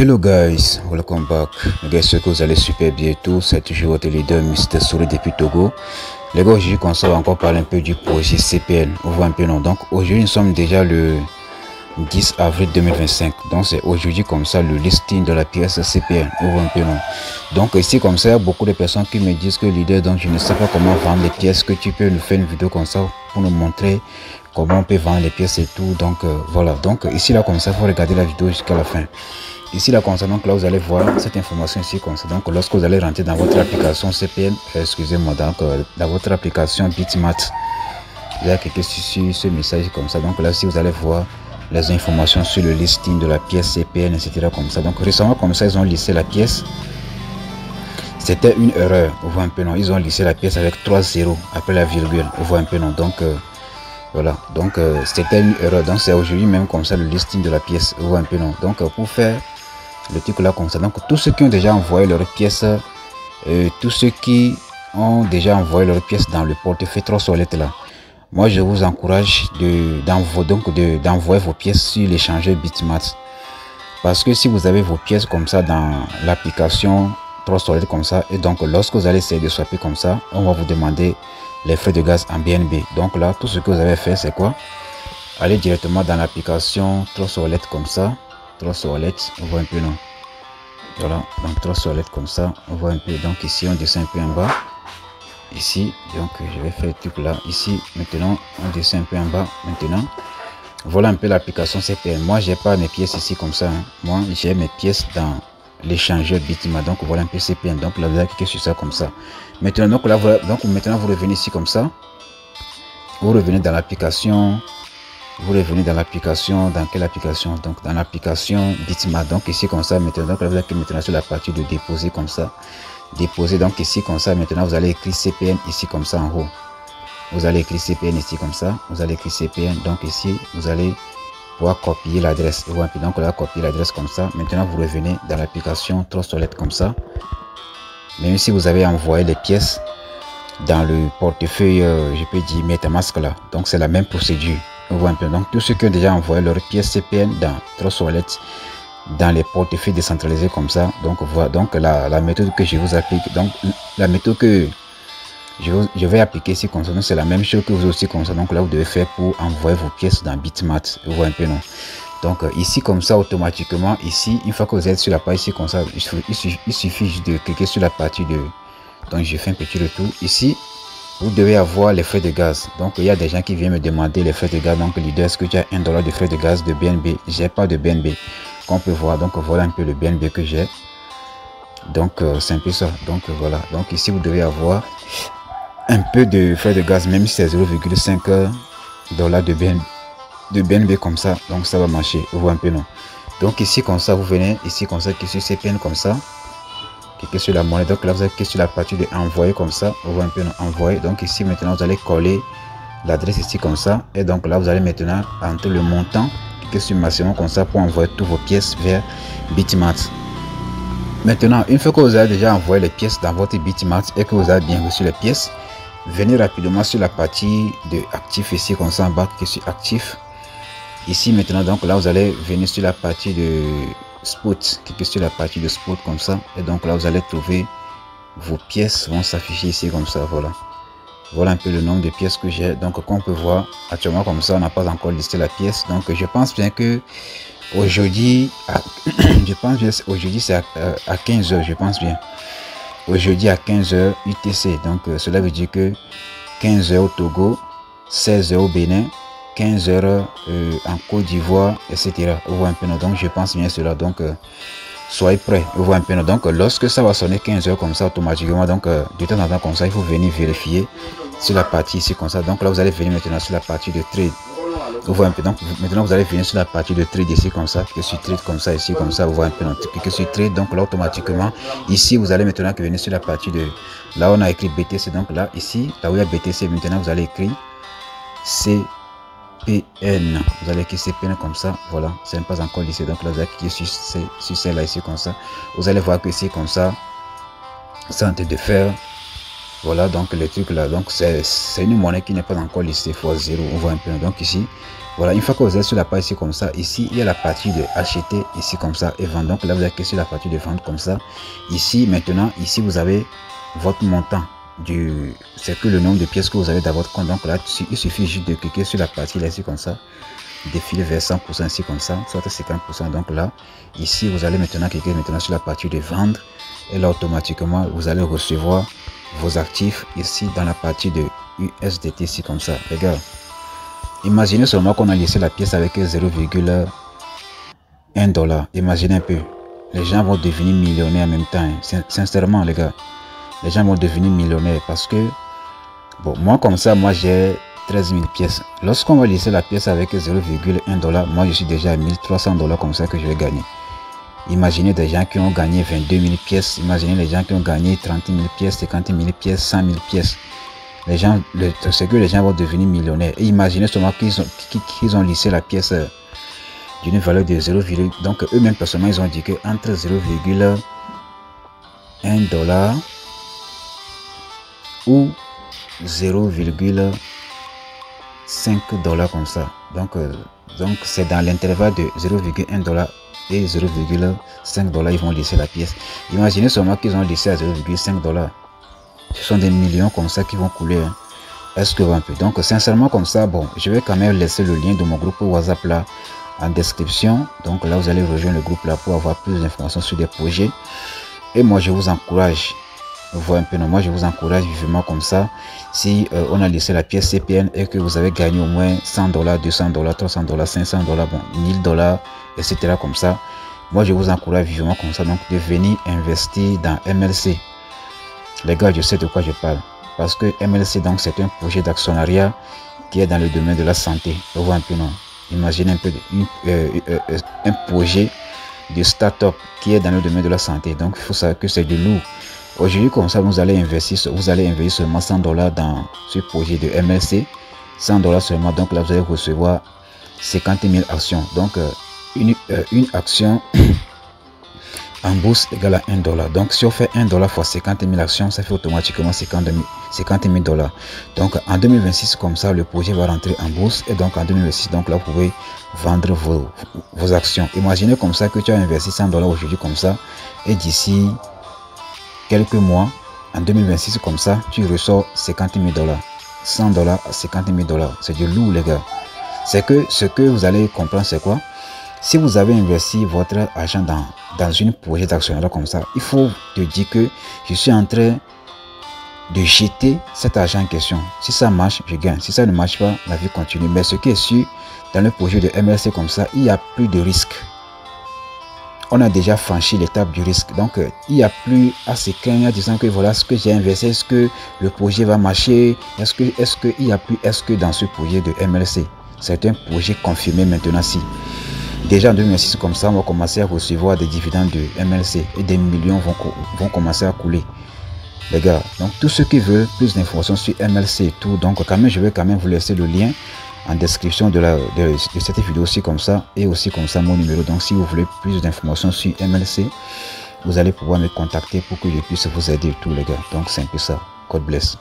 Hello guys, welcome back. Les gars, j'espère que vous allez super bien et tout. C'est toujours votre leader Mr. Souri depuis Togo. Les gars, aujourd'hui, on va encore parler un peu du projet CPN. On voit un peu non. Donc aujourd'hui, nous sommes déjà le 10 avril 2025. Donc c'est aujourd'hui comme ça le listing de la pièce CPN. On voit un peu non. Donc ici comme ça, il y a beaucoup de personnes qui me disent que leader, donc je ne sais pas comment vendre les pièces, que tu peux nous faire une vidéo comme ça pour nous montrer comment on peut vendre les pièces et tout. Donc voilà. Donc ici là comme ça, il faut regarder la vidéo jusqu'à la fin. Ici là comme ça, donc là vous allez voir cette information ici comme ça. Donc lorsque vous allez rentrer dans votre application CPN, excusez-moi, donc dans votre application Bitmat, il y a quelque chose sur ce message comme ça. Donc là si vous allez voir les informations sur le listing de la pièce CPN, etc. comme ça. Donc récemment comme ça, ils ont listé la pièce. C'était une erreur, vous voyez un peu non. Ils ont listé la pièce avec 3 zéros après la virgule, vous voyez un peu non. Donc voilà, donc c'était une erreur. Donc c'est aujourd'hui même comme ça le listing de la pièce, vous voyez un peu non. Donc pour faire le truc là comme ça, donc tous ceux qui ont déjà envoyé leurs pièces, tous ceux qui ont déjà envoyé leurs pièces dans le portefeuille Trustwallet là, moi je vous encourage d'envoyer vos pièces sur l'échangeur Bitmat, parce que si vous avez vos pièces comme ça dans l'application Trustwallet comme ça, et donc lorsque vous allez essayer de swapper comme ça, on va vous demander les frais de gaz en BNB. Donc là tout ce que vous avez fait c'est quoi? Allez directement dans l'application Trustwallet comme ça, Trustwallet, on voit un peu non. Voilà, donc Trustwallet comme ça, on voit un peu. Donc ici on descend un peu en bas. Ici, donc je vais faire le truc là. Ici, maintenant, on descend un peu en bas. Maintenant, voilà un peu l'application CPN. Moi, j'ai pas mes pièces ici comme ça. Hein. Moi, j'ai mes pièces dans l'échangeur Bitmat. Donc voilà un peu CPN. Donc là, vous allez cliquer sur ça comme ça. Maintenant, donc là, voilà, donc maintenant vous revenez ici comme ça. Vous revenez dans l'application. Vous revenez dans l'application, dans quelle application? Donc dans l'application Bitmat. Donc ici comme ça maintenant, donc là vous allez maintenant sur la partie de déposer comme ça. Déposer, donc ici comme ça maintenant vous allez écrire CPN ici comme ça en haut. Vous allez écrire CPN ici comme ça. Vous allez écrire CPN. Donc ici vous allez pouvoir copier l'adresse. Donc là copier l'adresse comme ça. Maintenant vous revenez dans l'application Trustwallet comme ça. Même si vous avez envoyé les pièces dans le portefeuille, je peux dire MetaMask là. Donc c'est la même procédure. Donc tous ceux qui ont déjà envoyé leurs pièces CPN dans Trustwallet, dans les portefeuilles décentralisés comme ça, donc voilà donc la méthode que je vous applique, donc la méthode que je vais appliquer ici comme ça, c'est la même chose que vous aussi comme ça. Donc là vous devez faire pour envoyer vos pièces dans Bitmat, vous voyez un peu non. Donc ici comme ça automatiquement, ici une fois que vous êtes sur la page ici comme ça, il suffit juste de cliquer sur la partie de, donc je fais un petit retour ici. Vous devez avoir les frais de gaz. Donc il y a des gens qui viennent me demander les frais de gaz. Donc leader, est-ce que tu as $1 de frais de gaz de BNB? J'ai pas de BNB, qu'on peut voir. Donc voilà un peu le BNB que j'ai. Donc c'est un peu ça. Donc voilà. Donc ici vous devez avoir un peu de frais de gaz, même si c'est 0,5 $ de BNB comme ça. Donc ça va marcher. Vous voyez un peu non. Donc ici comme ça, vous venez ici comme ça, qui sur CPN comme ça. Cliquez sur la monnaie, donc là vous allez cliquer sur la partie de envoyer comme ça, on voit un peu envoyer. Donc ici maintenant vous allez coller l'adresse ici comme ça, et donc là vous allez maintenant entrer le montant, cliquez sur maximum comme ça pour envoyer toutes vos pièces vers Bitmat. Maintenant une fois que vous avez déjà envoyé les pièces dans votre Bitmat et que vous avez bien reçu les pièces, venez rapidement sur la partie de actif ici comme ça en bas, cliquez sur actif. Ici maintenant, donc là vous allez venir sur la partie de spot, cliquez sur la partie de spot comme ça, et donc là vous allez trouver vos pièces vont s'afficher ici comme ça. Voilà un peu le nombre de pièces que j'ai. Donc comme on peut voir actuellement comme ça, on n'a pas encore listé la pièce. Donc je pense bien que aujourd'hui je pense bien aujourd'hui c'est à 15 h, je pense bien aujourd'hui à 15 h UTC. Donc cela veut dire que 15 h au Togo, 16 h au Bénin, 15 h en Côte d'Ivoire, etc. Vous voyez un peu, donc je pense bien cela. Donc soyez prêts. Vous voyez un peu, donc lorsque ça va sonner 15 h comme ça automatiquement, donc de temps en temps comme ça, il faut venir vérifier sur la partie ici comme ça. Donc là vous allez venir maintenant sur la partie de trade. Vous voyez un peu, donc maintenant vous allez venir sur la partie de trade ici comme ça, cliquez sur trade comme ça ici comme ça. Vous voyez un peu, donc cliquez sur trade. Donc là automatiquement ici vous allez maintenant venir sur la partie de, là on a écrit BTC. Donc là ici là où il y a BTC, maintenant vous allez écrire CPN, vous allez cliquer CPN comme ça. Voilà, c'est pas encore listé. Donc là vous allez cliquer sur celle-là ici comme ça. Vous allez voir que ici comme ça, c'est en train de faire Voilà, donc les trucs là, donc c'est une monnaie qui n'est pas encore listée x0, on voit un peu. Donc ici, voilà, une fois que vous êtes sur la page ici comme ça, ici il y a la partie de acheter ici comme ça et vendre. Donc là vous êtes sur la partie de vendre comme ça. Ici maintenant, ici vous avez votre montant c'est que le nombre de pièces que vous avez dans votre compte. Donc là il suffit juste de cliquer sur la partie là ici comme ça, défiler vers 100% ici comme ça, soit 50%. Donc là ici vous allez maintenant cliquer maintenant sur la partie de vendre et là automatiquement vous allez recevoir vos actifs ici dans la partie de USDT ici comme ça. Regarde, imaginez seulement qu'on a laissé la pièce avec 0,1 $. Imaginez un peu, les gens vont devenir millionnaires en même temps, hein. Sincèrement les gars, les gens vont devenir millionnaires parce que bon, moi comme ça, moi j'ai 13 000 pièces. Lorsqu'on va laisser la pièce avec 0,1 $, moi je suis déjà à 1300 $ comme ça que je vais gagner. Imaginez des gens qui ont gagné 22 000 pièces. Imaginez les gens qui ont gagné 30 000 pièces, 50 000 pièces, 100 000 pièces. Les gens, c'est que les gens vont devenir millionnaires. Et imaginez seulement qu'ils ont lissé la pièce d'une valeur de 0, donc eux-mêmes personnellement ils ont dit que entre 0,1 $ ou 0,5 $ comme ça. Donc c'est dans l'intervalle de 0,1 $ et 0,5 $, ils vont laisser la pièce. Imaginez seulement qu'ils ont laissé à 0,5 $. Ce sont des millions comme ça qui vont couler, hein. Est-ce que un peu. Donc sincèrement comme ça, bon, je vais quand même laisser le lien de mon groupe WhatsApp là en description. Donc là vous allez rejoindre le groupe là pour avoir plus d'informations sur des projets. Et moi je vous encourage, voir un peu, non, moi je vous encourage vivement comme ça. Si on a laissé la pièce CPN et que vous avez gagné au moins 100 $, 200 $, 300 $, 500 $, bon, 1000 $, etc. comme ça, moi je vous encourage vivement comme ça, donc de venir investir dans MLC. Les gars, je sais de quoi je parle parce que MLC, donc c'est un projet d'actionnariat qui est dans le domaine de la santé. Vous voyez un peu, non? Imaginez un peu un projet de start-up qui est dans le domaine de la santé. Donc il faut savoir que c'est de lourd. Aujourd'hui comme ça, vous allez investir seulement 100 $ dans ce projet de MLC, 100 $ seulement. Donc là vous allez recevoir 50 000 actions. Donc une action en bourse égale à 1 $. Donc si on fait 1 $ fois 50 000 actions, ça fait automatiquement 50 000 $. Donc en 2026 comme ça, le projet va rentrer en bourse et donc en 2026, donc là vous pouvez vendre vos actions. Imaginez comme ça que tu as investi 100 $ aujourd'hui comme ça et d'ici quelques mois, en 2026 comme ça, tu ressors 50 000 $. 100 $ à 50 000 $. C'est du lourd les gars. C'est que ce que vous allez comprendre c'est quoi? Si vous avez investi votre argent dans un projet d'actionnariat comme ça, il faut te dire que je suis en train de jeter cet argent en question. Si ça marche, je gagne. Si ça ne marche pas, la vie continue. Mais ce qui est sûr, dans le projet de MLC comme ça, il n'y a plus de risque. On a déjà franchi l'étape du risque. Donc, il n'y a plus à se craindre en disant que voilà ce que j'ai investi, est-ce que le projet va marcher? Est-ce qu'il n'y a plus est-ce que dans ce projet de MLC? C'est un projet confirmé maintenant. Si déjà en 2006 comme ça, on va commencer à recevoir des dividendes de MLC et des millions vont commencer à couler. Les gars, donc tous ceux qui veulent plus d'informations sur MLC et tout, donc quand même je vais quand même vous laisser le lien en description de cette vidéo aussi comme ça et aussi comme ça mon numéro. Donc si vous voulez plus d'informations sur MLC, vous allez pouvoir me contacter pour que je puisse vous aider tout les gars. Donc c'est un peu ça. God bless.